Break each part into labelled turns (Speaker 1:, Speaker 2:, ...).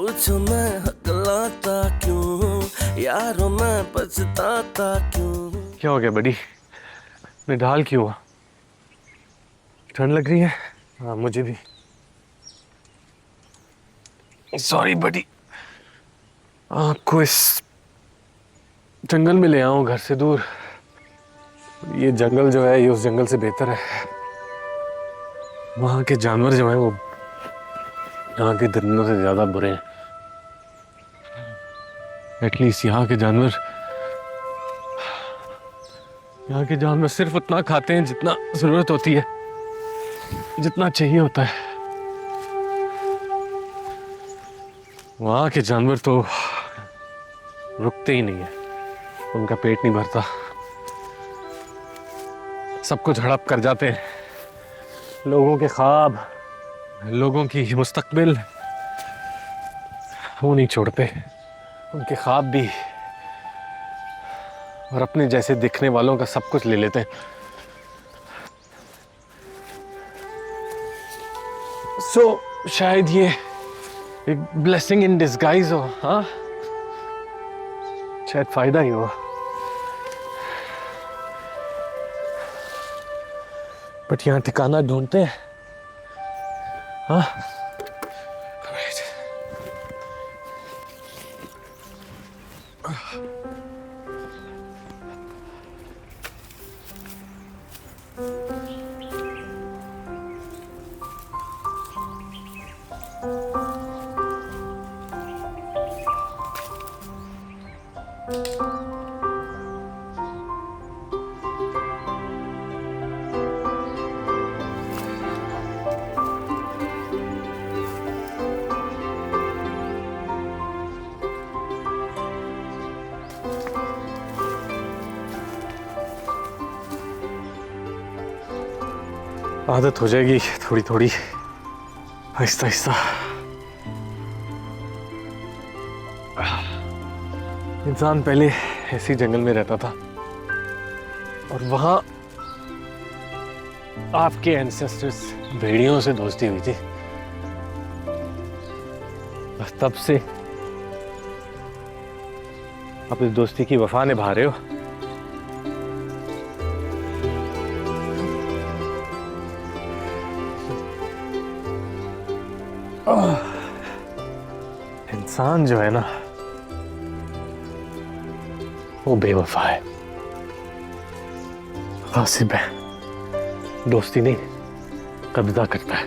Speaker 1: पूछो मैं हकलाता क्यों, यारों मैं पछताता क्यों।
Speaker 2: क्या हो गया बड़ी? निढाल क्यों हुआ? ठंड लग रही है? हाँ मुझे भी। सॉरी बड़ी, आपको इस जंगल में ले आऊं घर से दूर। ये जंगल जो है ये उस जंगल से बेहतर है। वहां के जानवर जो हैं वो यहाँ के दरिंदों से ज्यादा बुरे हैं। एटलीस्ट यहाँ के जानवर सिर्फ उतना खाते हैं जितना जरूरत होती है, जितना चाहिए होता है। वहां के जानवर तो रुकते ही नहीं है, उनका पेट नहीं भरता, सब कुछ हड़प कर जाते हैं। लोगों के ख्वाब, लोगों की मुस्तकबिल वो नहीं छोड़ते, उनके ख्वाब भी, और अपने जैसे दिखने वालों का सब कुछ ले लेते हैं। शायद ये एक ब्लेसिंग इन डिस्गाइज हो। हाँ शायद फायदा ही हो, बट यहाँ ठिकाना ढूंढते हैं। हाँ आदत हो जाएगी थोड़ी थोड़ी, आहिस्ता आहिस्ता। इंसान पहले ऐसी जंगल में रहता था और वहां आपके एंसेस्टर्स भेड़ियों से दोस्ती हुई थी, बस तब से आप इस दोस्ती की वफा निभा रहे हो। इंसान जो है ना वो बेवफा है, गासिब है, दोस्ती नहीं कब्जा करता है।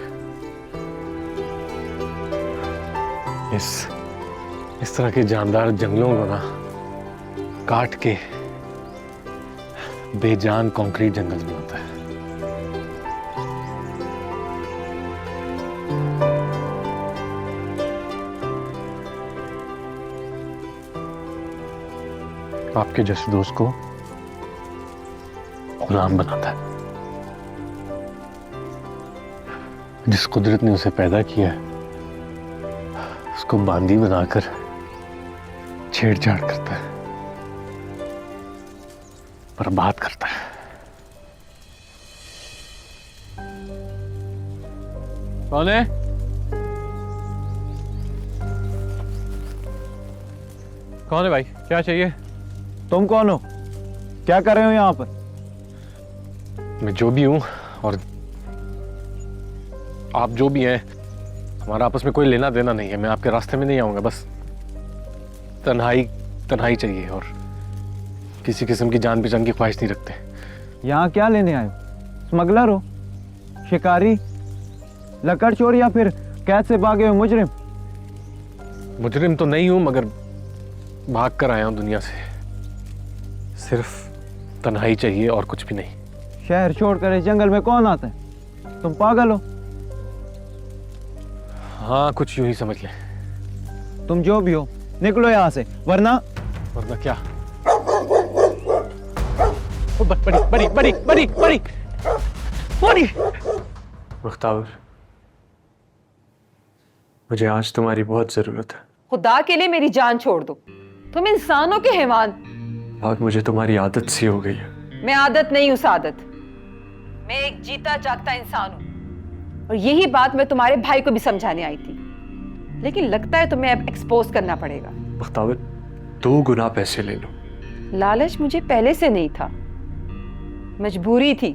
Speaker 2: इस तरह के जानदार जंगलों को ना काट के बेजान कंक्रीट जंगल में होता है। आपके जैसे दोस्त को गुलाम बनाता है। जिस कुदरत ने उसे पैदा किया है उसको बांदी बनाकर छेड़छाड़ करता है, बर्बाद करता है। कौन है? कौन है भाई? क्या चाहिए?
Speaker 3: तुम कौन हो? क्या कर रहे हो यहाँ पर?
Speaker 2: मैं जो भी हूं और आप जो भी हैं, हमारा आपस में कोई लेना देना नहीं है। मैं आपके रास्ते में नहीं आऊंगा, बस तन्हाई चाहिए और किसी किस्म की जान पहचान की ख्वाहिश नहीं रखते।
Speaker 3: यहाँ क्या लेने आए हो? स्मगलर हो, शिकारी, लकड़ चोर या फिर कैद से भागे हो मुजरिम?
Speaker 2: मुजरिम तो नहीं हूं मगर भाग कर आया हूं दुनिया से। सिर्फ तन्हाई चाहिए और कुछ भी नहीं।
Speaker 3: शहर छोड़कर इस जंगल में कौन आता है? तुम पागल हो?
Speaker 2: हाँ कुछ यूं ही समझ ले।
Speaker 3: तुम जो भी हो निकलो यहाँ से, वरना
Speaker 2: क्या? बड़ी बड़ी बड़ी बड़ी बड़ी मुख्तार, मुझे आज तुम्हारी बहुत जरूरत है।
Speaker 4: खुदा के लिए मेरी जान छोड़ दो, तुम इंसानों के हैवान।
Speaker 2: और मुझे तुम्हारी आदत सी हो गई है।
Speaker 4: मैं आदत नहीं हूं सादत, मैं एक जीता जागता इंसान हूं, और यही बात मैं तुम्हारे भाई को भी समझाने आई थी। लेकिन लगता है तुम्हें अब एक्सपोज करना पड़ेगा।
Speaker 5: बख्तावर 2 गुना पैसे ले लो।
Speaker 4: लालच मुझे पहले से नहीं था, मजबूरी थी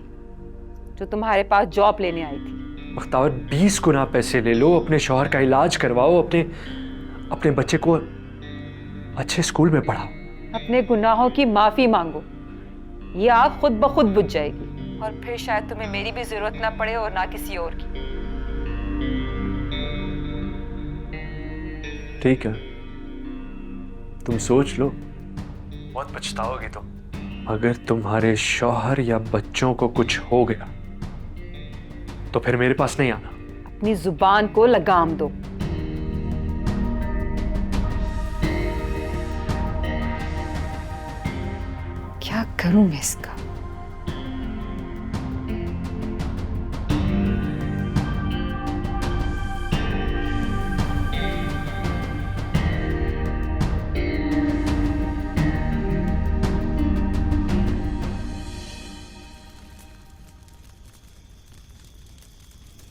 Speaker 4: जो तुम्हारे पास जॉब लेने आई थी।
Speaker 5: बख्तावर 20 गुना पैसे ले लो, अपने शौहर का इलाज करवाओ, अपने बच्चे को अच्छे स्कूल में पढ़ाओ।
Speaker 4: अपने गुनाहों की माफी मांगो, ये आग खुद ब खुद बुझ जाएगी और फिर शायद तुम्हें मेरी भी जरूरत ना पड़े और ना किसी और की।
Speaker 5: ठीक है, तुम सोच लो, बहुत पछताओगी तुम। अगर तुम्हारे शौहर या बच्चों को कुछ हो गया तो फिर मेरे पास नहीं आना।
Speaker 4: अपनी जुबान को लगाम दो। क्या करूं मैं इसका?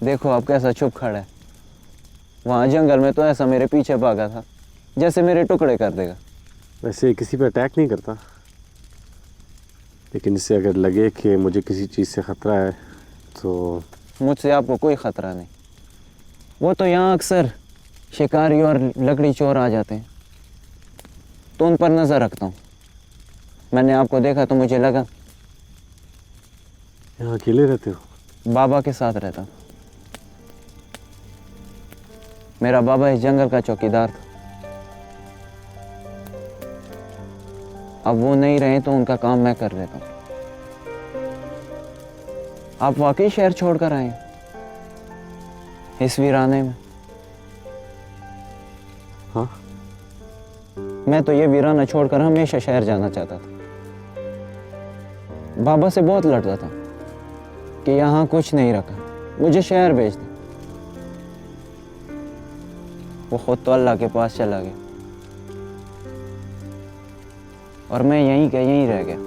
Speaker 3: देखो आप कैसा चुप खड़ा है। वहाँ जंगल में तो ऐसा मेरे पीछे भागा था जैसे मेरे टुकड़े कर देगा।
Speaker 2: वैसे किसी पे अटैक नहीं करता, लेकिन इससे अगर लगे कि मुझे किसी चीज़ से ख़तरा है तो।
Speaker 3: मुझसे आपको कोई ख़तरा नहीं। वो तो यहाँ अक्सर शिकारी और लकड़ी चोर आ जाते हैं, तो उन पर नज़र रखता हूँ। मैंने आपको देखा तो मुझे लगा।
Speaker 2: यहाँ अकेले रहते हो?
Speaker 3: बाबा के साथ रहता हूँ। मेरा बाबा इस जंगल का चौकीदार था। अब वो नहीं रहे तो उनका काम मैं कर लेता हूँ। आप वाकई शहर छोड़कर आए इस वीराने में?
Speaker 2: हाँ।
Speaker 3: मैं तो ये वीराना छोड़कर हमेशा शहर जाना चाहता था। बाबा से बहुत लड़ता था कि यहाँ कुछ नहीं रखा, मुझे शहर भेज दे। वो खुद तो अल्लाह के पास चला गया और मैं यहीं का यहीं रह गया।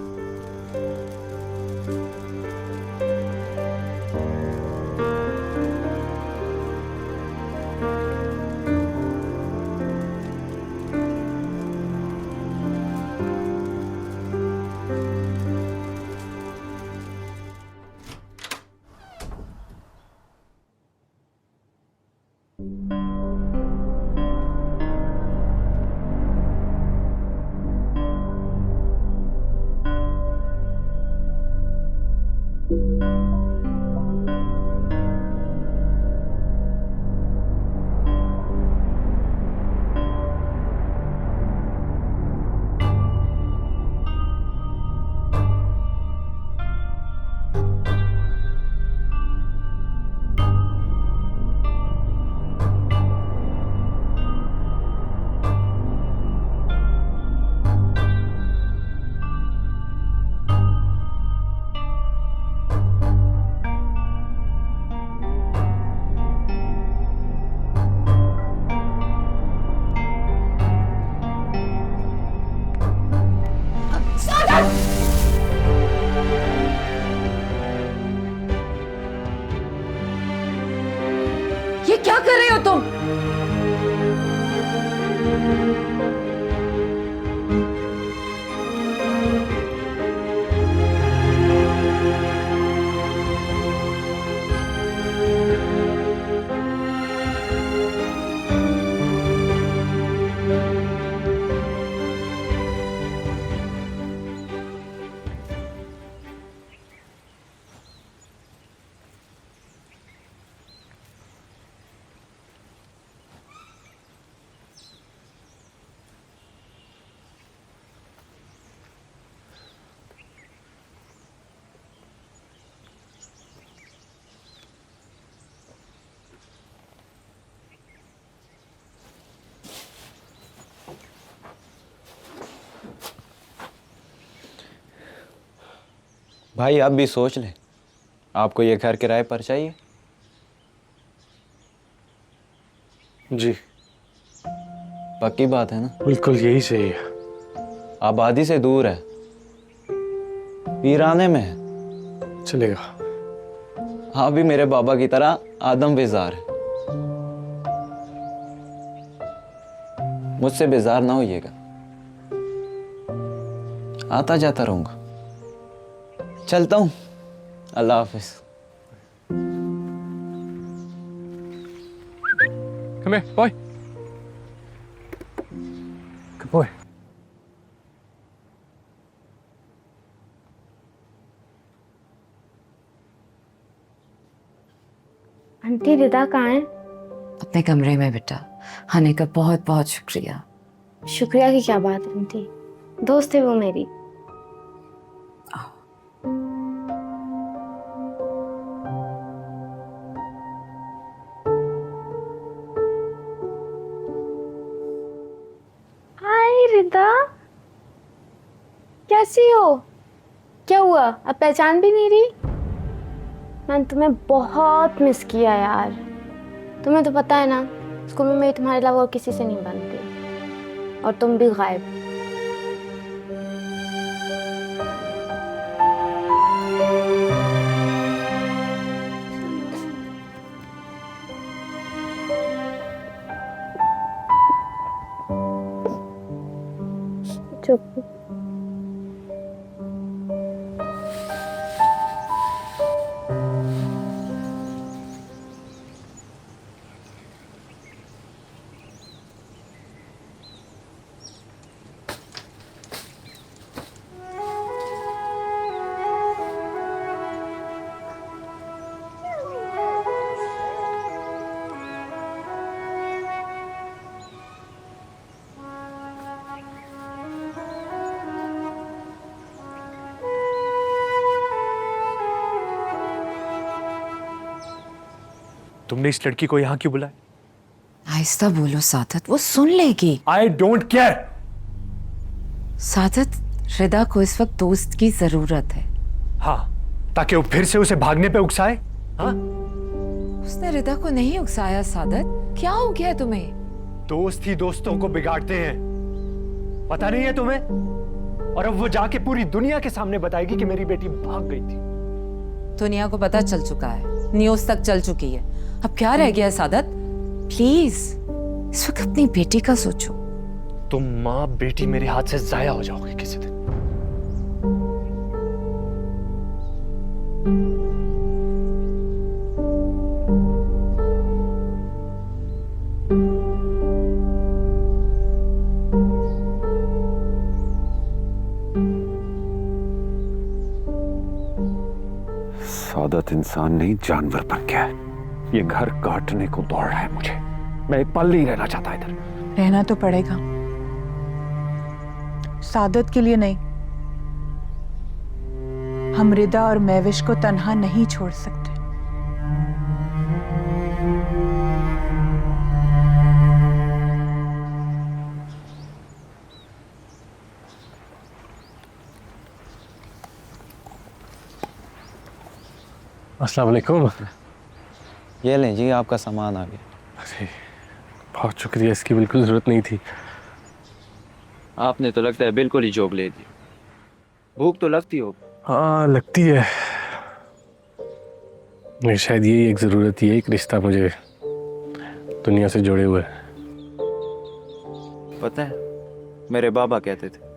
Speaker 4: ये क्या कर रहे हो तुम?
Speaker 3: भाई आप भी सोच लें, आपको ये घर किराए पर चाहिए?
Speaker 2: जी
Speaker 3: पक्की बात है ना?
Speaker 2: बिल्कुल यही चाहिए।
Speaker 3: आबादी से दूर है, वीराने में है।
Speaker 2: चलेगा।
Speaker 3: हाँ भी मेरे बाबा की तरह आदम बेजार है। मुझसे बेजार ना होइएगा, आता जाता रहूंगा। चलता हूँ, अल्लाह हाफिज।
Speaker 2: Come here, boy. Good boy.
Speaker 6: Aunty Rida कहाँ है?
Speaker 7: अपने कमरे में बेटा, आने का बहुत बहुत शुक्रिया।
Speaker 6: शुक्रिया की क्या बात है आंटी, दोस्त है वो मेरी। हाय रिदा, कैसी हो? क्या हुआ, अब पहचान भी नहीं रही? मैंने तुम्हें बहुत मिस किया यार। तुम्हें तो पता है ना, स्कूल में मैं तुम्हारे अलावा और किसी से नहीं बनती, और तुम भी गायब। चुप।
Speaker 5: तुमने इस लड़की को यहाँ क्यों बुलाया?
Speaker 7: आहिस्ता बोलो सादत, वो सुन लेगी।
Speaker 5: I don't care.
Speaker 7: सादत, रिदा को इस वक्त दोस्त की जरूरत है।
Speaker 5: हाँ, ताकि वो फिर से उसे भागने पे उकसाए। हाँ,
Speaker 7: उसने रिदा को नहीं उकसाया सादत, क्या हो गया तुम्हें?
Speaker 5: दोस्त ही दोस्तों को बिगाड़ते हैं, पता नहीं है तुम्हें? और अब वो जाके पूरी दुनिया के सामने बताएगी कि मेरी बेटी भाग गई थी।
Speaker 7: दुनिया को पता चल चुका है, न्यूज़ तक चल चुकी है, अब क्या रह गया है सादत? प्लीज इस वक्त अपनी बेटी का सोचो।
Speaker 5: तुम माँ बेटी मेरे हाथ से जाया हो जाओगे किसी दिन।
Speaker 8: सादत इंसान नहीं, जानवर बन गया है। ये घर काटने को दौड़ रहा है मुझे। मैं एक पल नहीं रहना चाहता इधर।
Speaker 9: रहना तो पड़ेगा, सादत के लिए नहीं। हम रिदा और महविश को तन्हा नहीं छोड़ सकते।
Speaker 2: अस्सलाम वालेकुम।
Speaker 3: ये लें जी, आपका सामान आ गया।
Speaker 2: अरे बहुत शुक्रिया, इसकी बिल्कुल ज़रूरत नहीं थी।
Speaker 3: आपने तो लगता है बिल्कुल ही जोग ले दी। भूख तो लगती हो?
Speaker 2: हाँ लगती है, नहीं शायद यही एक ज़रूरत, ही है एक रिश्ता मुझे दुनिया से जोड़े हुए है।
Speaker 3: पता है, मेरे बाबा कहते थे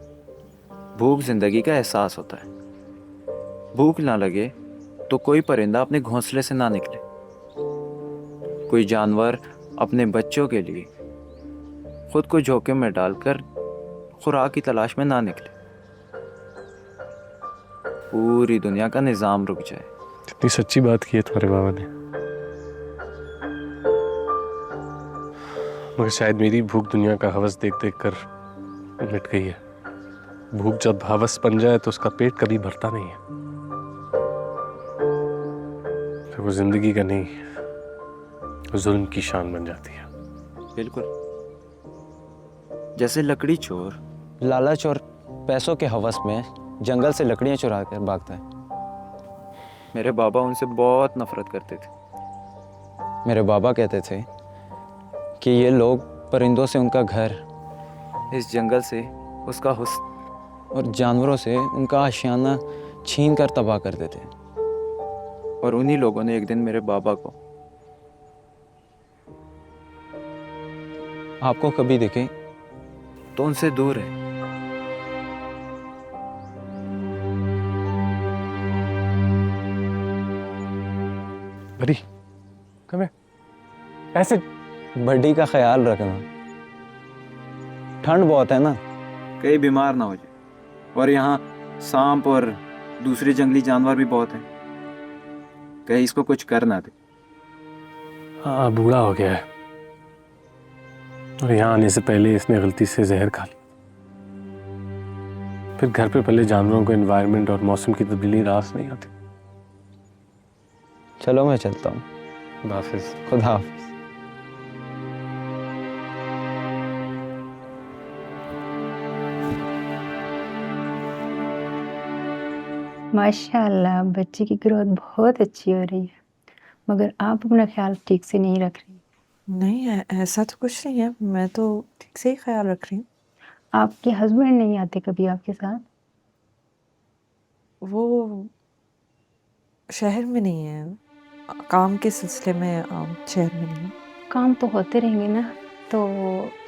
Speaker 3: भूख जिंदगी का एहसास होता है। भूख ना लगे तो कोई परिंदा अपने घोंसले से ना निकले, कोई जानवर अपने बच्चों के लिए खुद को जोखिम में डालकर खुराक की तलाश में ना निकले, पूरी दुनिया का निजाम रुक जाए।
Speaker 2: कितनी सच्ची बात की है तुम्हारे बाबा ने। मगर शायद मेरी भूख दुनिया का हवस देख देख कर मिट गई है। भूख जब हवस बन जाए तो उसका पेट कभी भरता नहीं है, फिर वो जिंदगी का नहीं, जुल्म की शान बन जाती है।
Speaker 3: बिल्कुल, जैसे लकड़ी चोर, लालच और पैसों के हवस में जंगल से लकड़ियां चुरा कर भागता है। मेरे बाबा उनसे बहुत नफरत करते थे। मेरे बाबा कहते थे कि ये लोग परिंदों से उनका घर, इस जंगल से उसका हुस्न और जानवरों से उनका आशियाना छीन कर तबाह करते थे। और उन्हीं लोगों ने एक दिन मेरे बाबा को, आपको कभी देखे तो उनसे दूर है।
Speaker 2: बड़ी कम है ऐसे।
Speaker 3: बड्डी का ख्याल रखना, ठंड बहुत है ना, कहीं बीमार ना हो जाए। और यहाँ सांप और दूसरे जंगली जानवर भी बहुत हैं, कहीं इसको कुछ कर ना दे।
Speaker 2: हाँ बूढ़ा हो गया है और यहाँ आने से पहले इसने गलती से जहर खा लिया। फिर घर पे पहले जानवरों को एनवायरनमेंट और मौसम की तब्दीली रास नहीं आती।
Speaker 3: चलो मैं चलता हूँ।
Speaker 2: खुदा हाफिज।
Speaker 3: खुदा हाफिज।
Speaker 9: माशाल्लाह बच्चे की ग्रोथ बहुत अच्छी हो रही है, मगर आप अपना ख्याल ठीक से नहीं रख रही।
Speaker 10: नहीं है, ऐसा तो कुछ नहीं है, मैं तो ठीक से ही ख्याल रख रही हूँ।
Speaker 9: आपके हस्बैंड नहीं आते कभी आपके साथ?
Speaker 10: वो शहर में नहीं है, काम के सिलसिले में शहर में नहीं है।
Speaker 9: काम तो होते रहेंगे ना, तो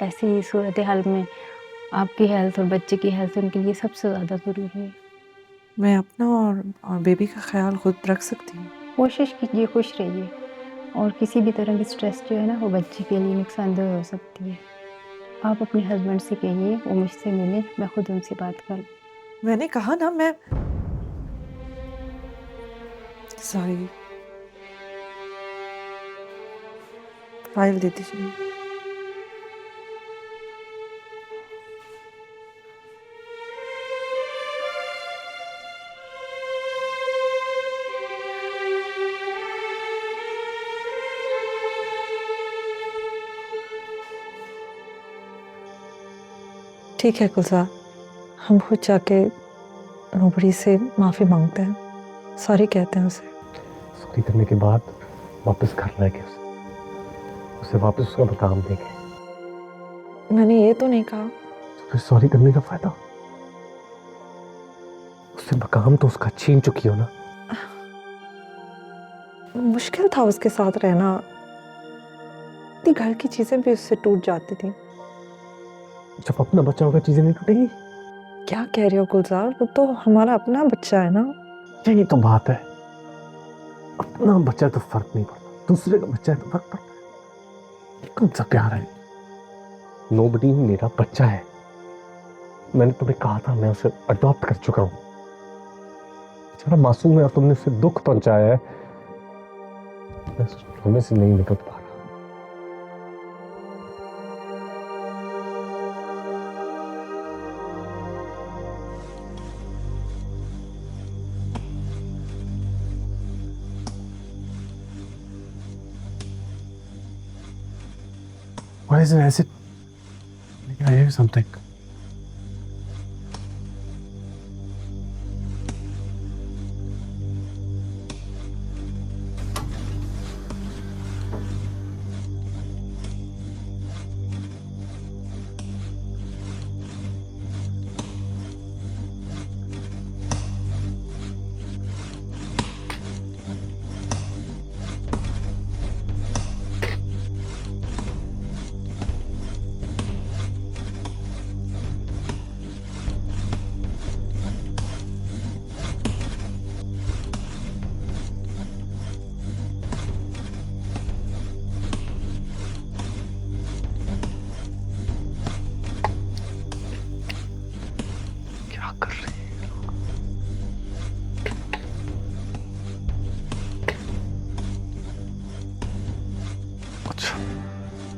Speaker 9: ऐसी सूरत हाल में आपकी हेल्थ और बच्चे की हेल्थ उनके लिए सबसे ज़्यादा ज़रूरी है।
Speaker 10: मैं अपना और बेबी का ख्याल खुद रख सकती हूँ।
Speaker 9: कोशिश कीजिए, खुश रहिए, और किसी भी तरह की स्ट्रेस जो है ना वो बच्चे के लिए नुकसानदेह हो सकती है। आप अपने हस्बैंड से कहिए वो मुझसे मिले, मैं खुद उनसे बात कर।
Speaker 10: मैंने कहा ना, मैं सॉरी, फाइल दे दीजिए। ठीक है गुलजार, हम खुद जाके नौबरी से माफ़ी मांगते हैं, सॉरी कहते हैं उसे।
Speaker 2: सॉरी करने के बाद वापस घर लाएंगे उसे वापस उसका मकाम देंगे।
Speaker 10: मैंने ये तो नहीं कहा।
Speaker 2: तो फिर सॉरी करने का फायदा? उससे मकाम तो उसका छीन चुकी हो ना।
Speaker 10: मुश्किल था उसके साथ रहना, इतनी घर की चीजें भी उससे टूट जाती थी।
Speaker 2: जब अपना बच्चा होगा चीजें नहीं टूटेंगी?
Speaker 10: क्या कह रहे हो गुलजार, वो तो हमारा अपना बच्चा है ना।
Speaker 2: यही तो बात है, अपना बच्चा तो फर्क नहीं पड़ता, दूसरे का बच्चा है तो फर्क पड़ता है। कौन सा प्यार है? नोबडी मेरा बच्चा है, मैंने तुम्हें कहा था मैं उसे अडॉप्ट कर चुका हूं। बेचारा मासूम है और तुमने उसे दुख पहुंचाया है। मैं तुम्हें से नहीं निकल पा रहा। Why is it as it? I hear something.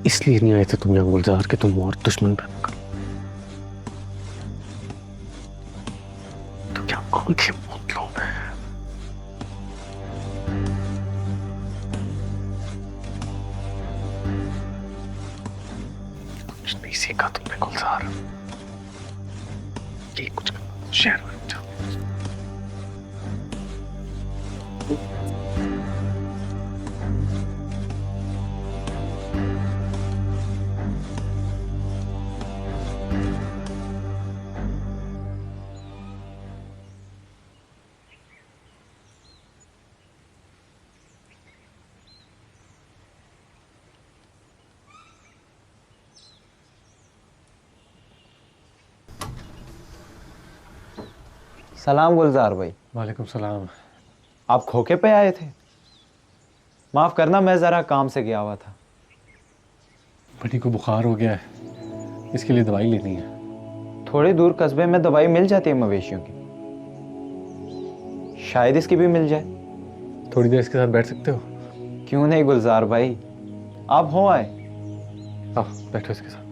Speaker 2: इसलिए नहीं आए थे तुम यहाँ गुलजार के तुम और दुश्मन पैदा करो। तो क्या आंखें मूंद लो? कुछ नहीं सीखा तुमने गुलजार, ये कुछ शहर में जाओ।
Speaker 3: सलाम गुलजार भाई।
Speaker 5: वालेकुम सलाम।
Speaker 3: आप खोखे पे आए थे? माफ़ करना, मैं ज़रा काम से गया हुआ था।
Speaker 5: बड़ी को बुखार हो गया है, इसके लिए दवाई लेनी है।
Speaker 3: थोड़ी दूर कस्बे में दवाई मिल जाती है मवेशियों की, शायद इसकी भी मिल जाए।
Speaker 5: थोड़ी देर इसके साथ बैठ सकते हो?
Speaker 3: क्यों नहीं गुलजार भाई, आप हो आए।
Speaker 5: आओ बैठो इसके साथ।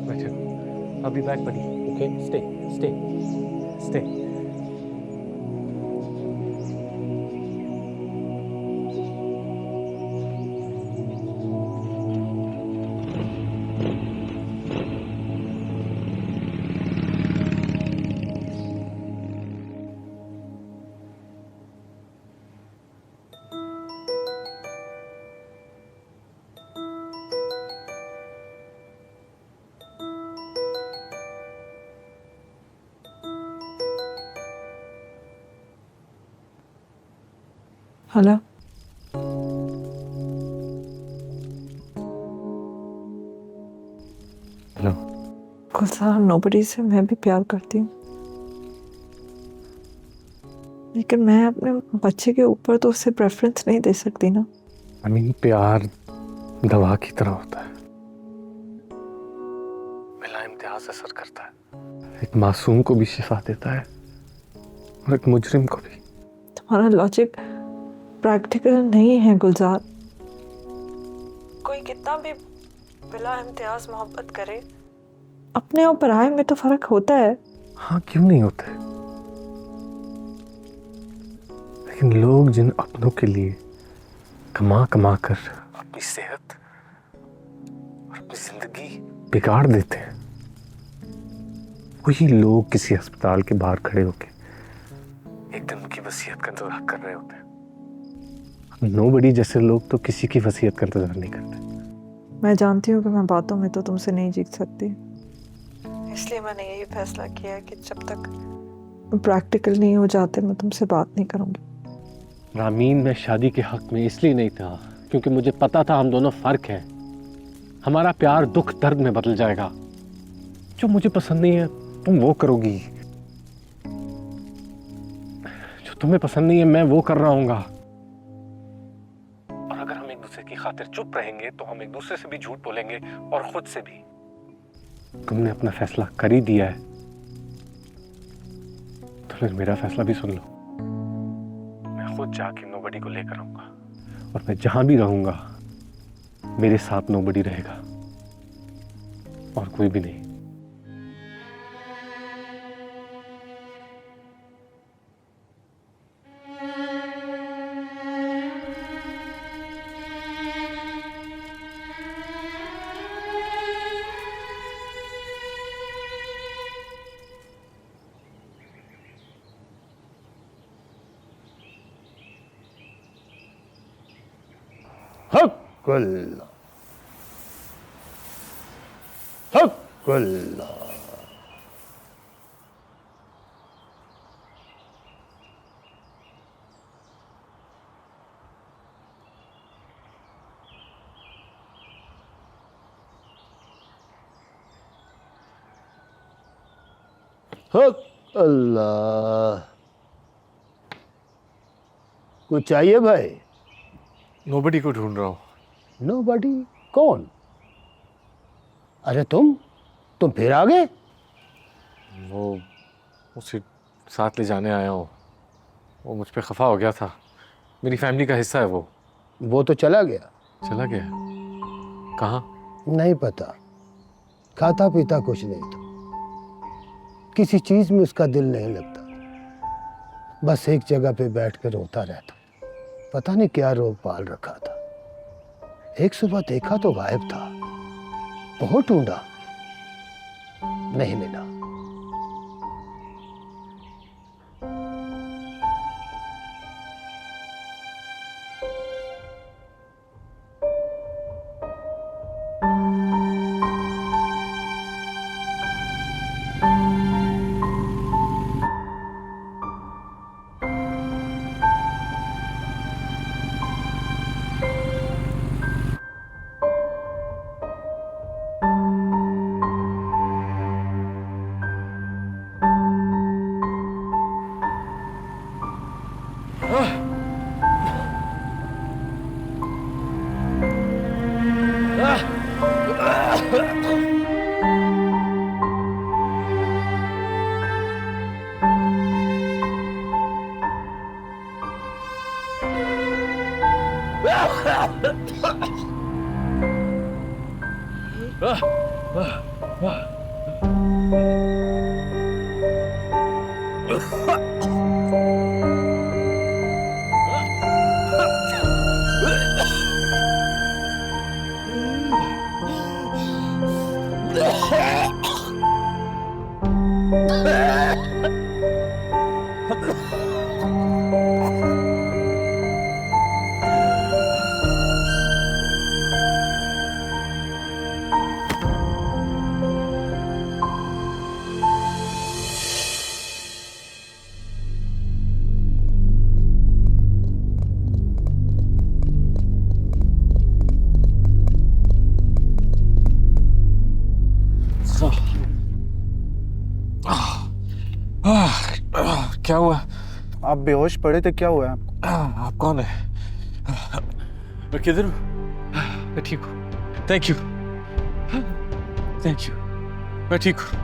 Speaker 5: बैठो। I'll be back, buddy. Okay, stay.
Speaker 10: Hello.
Speaker 5: Hello.
Speaker 10: Gulzar, nobody से मैं भी प्यार करती हूँ, लेकिन मैं अपने बच्चे के ऊपर तो उसे प्रेफरेंस नहीं दे सकती ना।
Speaker 2: प्यार दवा की तरह होता है, बिला इम्तियाज असर करता है। एक मासूम को भी शिफा देता है और एक मुजरिम को भी।
Speaker 10: तुम्हारा लॉजिक प्रैक्टिकल नहीं है गुलजार। कोई कितना भी बिला इम्तियाज मोहब्बत करे, अपने और पराये में तो फर्क होता है।
Speaker 2: हाँ, क्यों नहीं होता है? लेकिन लोग जिन अपनों के लिए कमा कमा कर अपनी सेहत और अपनी जिंदगी बिगाड़ देते हैं, वही लोग किसी अस्पताल के बाहर खड़े होके एक दिन उनकी वसीयत का इंतजार कर रहे होते हैं। नोबडी जैसे लोग तो किसी की वसीयत का इंतजार नहीं करते।
Speaker 10: मैं जानती हूँ कि मैं बातों में तो तुमसे नहीं जीत सकती, इसलिए मैंने यही फैसला किया है कि जब तक प्रैक्टिकल नहीं हो जाते मैं तुमसे बात नहीं करूँगी।
Speaker 2: रामीन, मैं शादी के हक में इसलिए नहीं था क्योंकि मुझे पता था हम दोनों फर्क हैं। हमारा प्यार दुख दर्द में बदल जाएगा। जो मुझे पसंद नहीं है तुम वो करोगी, जो तुम्हें पसंद नहीं है मैं वो कर रहा हूँगा। और अगर हम एक दूसरे की खातिर चुप रहेंगे तो हम एक दूसरे से भी झूठ बोलेंगे और खुद से भी। तुमने अपना फैसला कर ही दिया है तो फिर मेरा फैसला भी सुन लो। मैं खुद जाके नोबडी को लेकर आऊंगा और मैं जहां भी रहूंगा मेरे साथ नोबडी रहेगा और कोई भी नहीं।
Speaker 11: हक्कुल्ला हक्कुल्ला। हक्कुल्ला। कुछ चाहिए भाई?
Speaker 5: नोबडी को ढूंढ रहा हूँ।
Speaker 11: नोबडी? कौन? अरे तुम फिर आ गए?
Speaker 5: वो उसे साथ ले जाने आया हूँ। वो मुझ पे खफा हो गया था। मेरी फैमिली का हिस्सा है वो।
Speaker 11: वो तो चला गया।
Speaker 5: चला गया? कहाँ?
Speaker 11: नहीं पता। खाता पीता कुछ नहीं था, किसी चीज में उसका दिल नहीं लगता, बस एक जगह पे बैठकर रोता रहता। पता नहीं क्या रोग पाल रखा था। एक सुबह देखा तो गायब था। बहुत ढूंढा, नहीं मिला।
Speaker 2: क्या हुआ?
Speaker 12: आप बेहोश पड़े थे, क्या हुआ है आपको?
Speaker 2: आप कौन है? मैं किधर हूँ? मैं ठीक हूँ, थैंक यू, थैंक यू, मैं ठीक हूँ।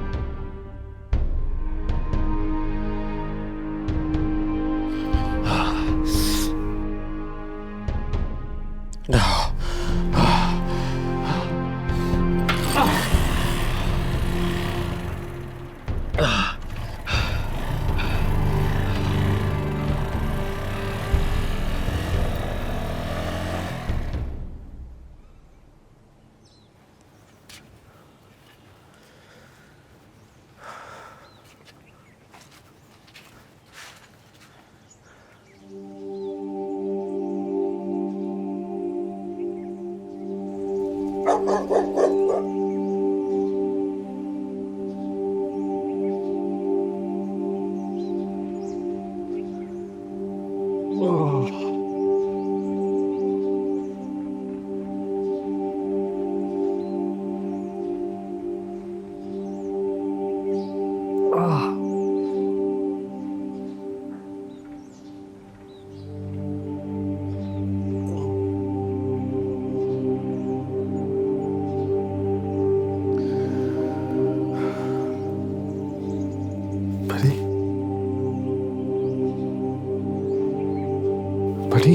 Speaker 2: बड़ी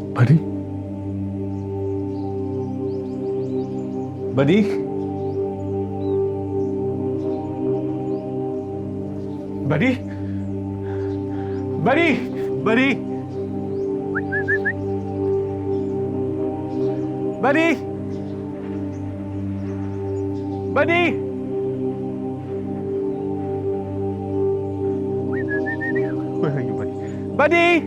Speaker 2: बड़ी बड़ी बड़ी बड़ी बड़ी बड़ी बड़ी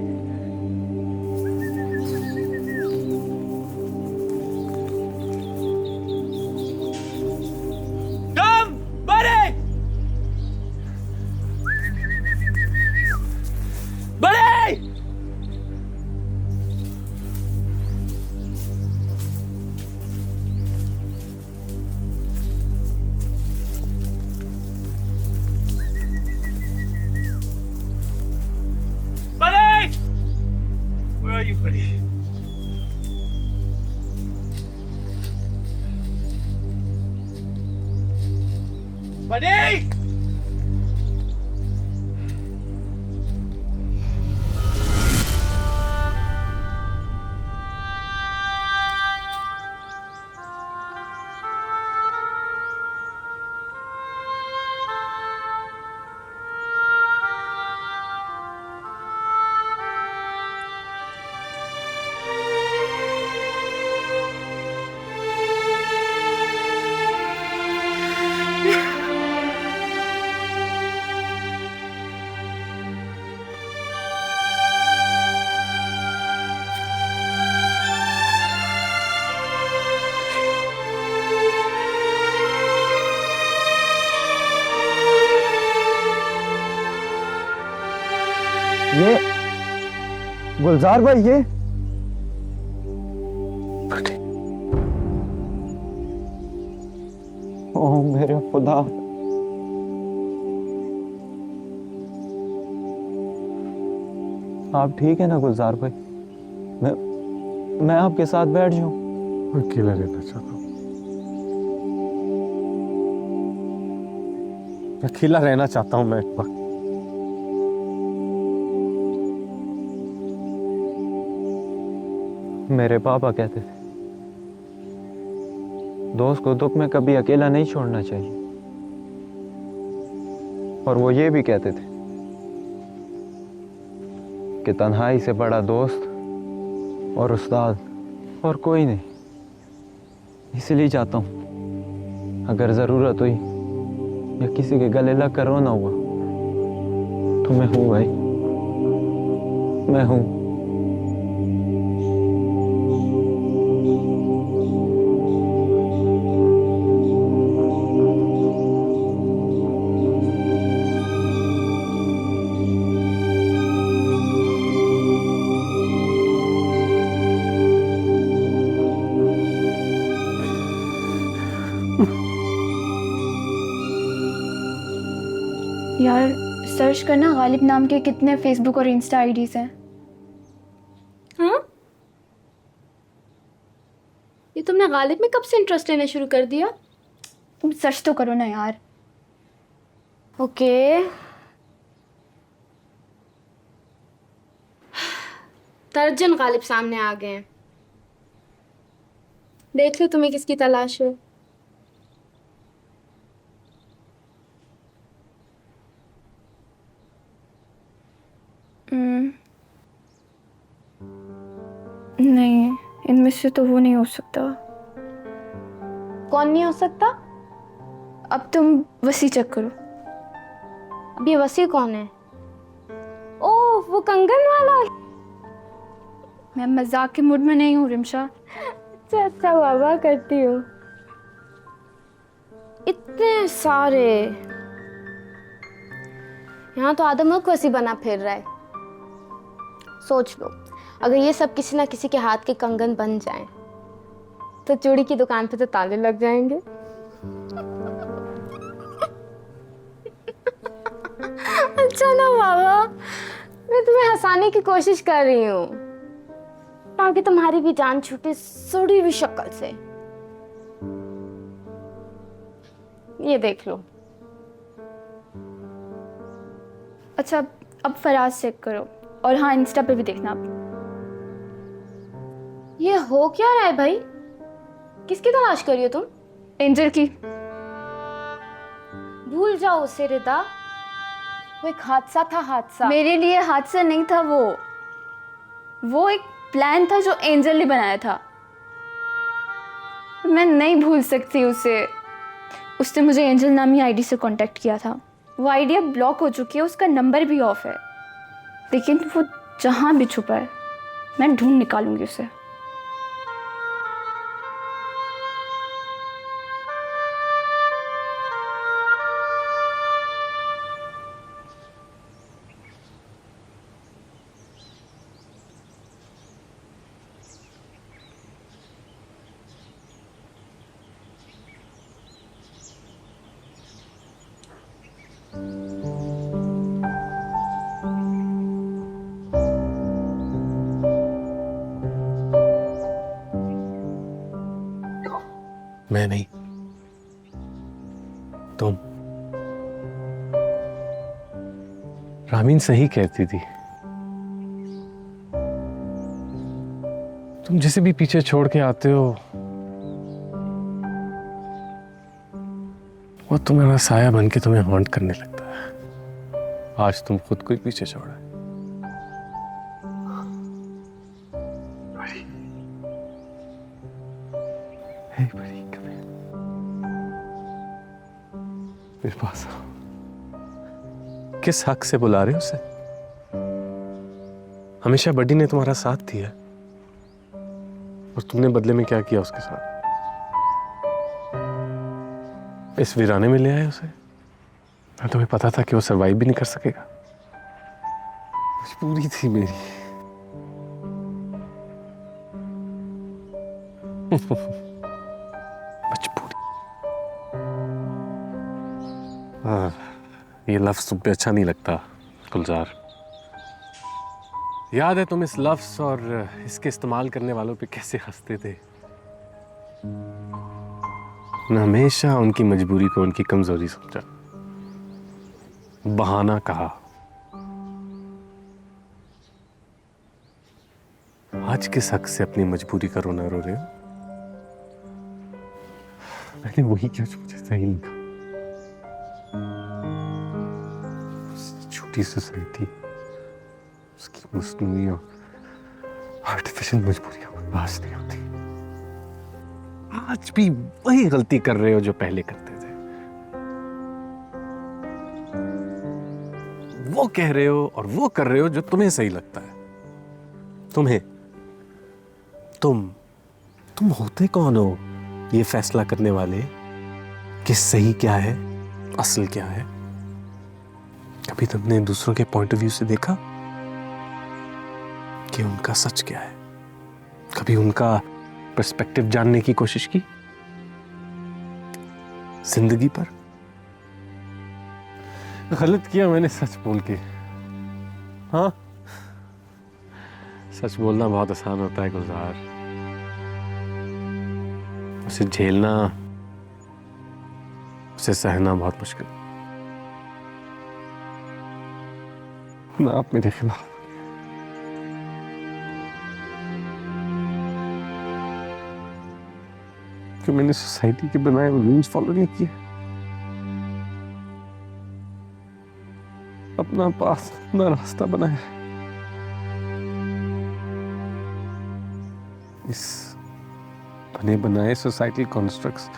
Speaker 12: ये गुलजार भाई, ये
Speaker 3: ओ मेरे खुदा, आप ठीक है ना गुलजार भाई? मैं आपके साथ बैठ जाऊं?
Speaker 2: मैं अकेला रहना चाहता हूँ। अकेला रहना चाहता हूँ मैं एक वक्त।
Speaker 3: मेरे पापा कहते थे दोस्त को दुख में कभी अकेला नहीं छोड़ना चाहिए, और वो ये भी कहते थे कि तन्हाई से बड़ा दोस्त और उस्ताद और कोई नहीं। इसलिए चाहता हूं अगर जरूरत हुई या किसी के गले लग कर रोना हुआ तो मैं हूं भाई, मैं हूं।
Speaker 6: यार सर्च करना गालिब नाम के कितने फेसबुक और इंस्टा आईडीज हैं। हाँ, ये तुमने गालिब में कब से इंटरेस्ट लेना शुरू कर दिया? तुम सर्च तो करो ना यार। ओके, दर्जन गालिब सामने आ गए हैं। देख लो तुम्हें किसकी तलाश है। नहीं, इनमें से तो वो नहीं हो सकता। कौन नहीं हो सकता? अब तुम वसी चेक करो। अब ये वसी कौन है? ओह, वो कंगन वाला। मैं मजाक के मूड में नहीं हूँ रिमशा। अच्छा अच्छा, वाह करती हूँ। इतने सारे, यहाँ तो आदम लोग वसी बना फिर रहा है। सोच लो, अगर ये सब किसी ना किसी के हाथ के कंगन बन जाएं, तो चूड़ी की दुकान पे तो ताले लग जाएंगे। अच्छा ना बाबा, मैं तुम्हें हंसाने की कोशिश कर रही हूँ ताकि तुम्हारी भी जान छूटे सड़ी हुई शक्ल से। ये देख लो। अच्छा, अब फराज चेक करो, और हाँ, इंस्टा पे भी देखना आप। ये हो क्या रहा है भाई? किसकी तलाश कर रही हो तुम? एंजल की। भूल जाओ उसे रिदा, वो एक हादसा था। हादसा मेरे लिए हादसा नहीं था, वो एक प्लान था जो एंजल ने बनाया था। मैं नहीं भूल सकती उसे। उसने मुझे एंजल नामी आईडी से कांटेक्ट किया था। वो आईडी ब्लॉक हो चुकी है, उसका नंबर भी ऑफ है, लेकिन वो जहां भी छुपा है मैं ढूंढ निकालूंगी उसे।
Speaker 2: मैं नहीं, तुम। रामीन सही कहती थी, तुम जिसे भी पीछे छोड़ के आते हो वो तुम्हारा साया बन के तुम्हें हॉन्ट करने लगता है। आज तुम खुद को ही पीछे छोड़ा है। मेरे पास किस हक से बुला रहे हो उसे? हमेशा बड्डी ने तुम्हारा साथ दिया, और तुमने बदले में क्या किया उसके साथ? इस वीराने में ले आए उसे। तुम्हें पता था कि वो सरवाइव भी नहीं कर सकेगा। मजबूरी थी मेरी। ये लफ्ज तुम पे अच्छा नहीं लगता गुलजार। याद है तुम इस लफ्ज और इसके इस्तेमाल करने वालों पे कैसे हंसते थे? मैं हमेशा उनकी मजबूरी को उनकी कमजोरी समझा, बहाना कहा। आज किस हक से अपनी मजबूरी का रोना रो रहे हो? मैंने वही क्या मुझे सही लिखा। छोटी सोसाइटी, उसकी मसनूई और आर्टिफिशियल मजबूरियां बर्दाश्त नहीं होती। आज भी वही गलती कर रहे हो जो पहले करते थे। वो कह रहे हो और वो कर रहे हो जो तुम्हें सही लगता है। तुम होते कौन हो ये फैसला करने वाले कि सही क्या है, असल क्या है? कभी तुमने दूसरों के पॉइंट ऑफ व्यू से देखा कि उनका सच क्या है? कभी उनका पर्सपेक्टिव जानने की कोशिश की जिंदगी पर? गलत किया मैंने सच बोल के। हाँ, सच बोलना बहुत आसान होता है गुलजार, उसे झेलना, उसे सहना बहुत मुश्किल। ना आप मेरे खिलाफ, कि मैंने सोसाइटी के बनाए हुए रूल्स फॉलो नहीं किए, अपना पास, अपना रास्ता बनाया। इस बने बनाए सोसाइटल कॉन्स्ट्रक्ट्स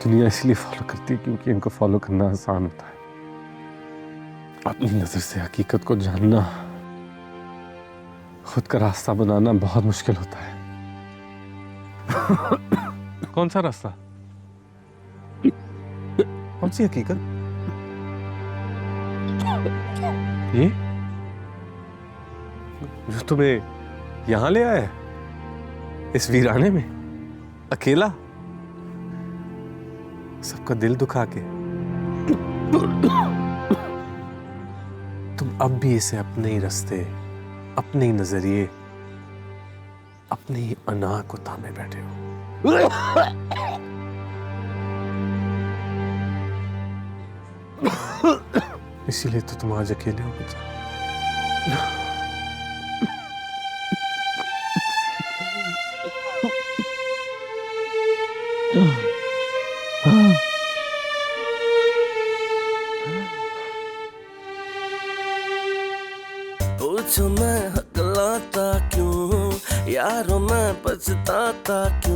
Speaker 2: दुनिया इसलिए फॉलो करती है क्योंकि इनको फॉलो करना आसान होता है। अपनी नजर से हकीकत को जानना, खुद का रास्ता बनाना बहुत मुश्किल होता है। कौन सा रास्ता? कौन सी हकीकत? ये जो तुम्हें यहां ले आया है, इस वीराने में अकेला, सबका दिल दुखा के। तुम अब भी इसे अपने ही रास्ते, अपने ही नजरिए, अपनी ही अना को थामे बैठे हो। इसीलिए तो तुम आज अकेले हो गुलजार।
Speaker 1: पूछो मैं हकलाता क्यों, यारों मैं पछताता क्यों।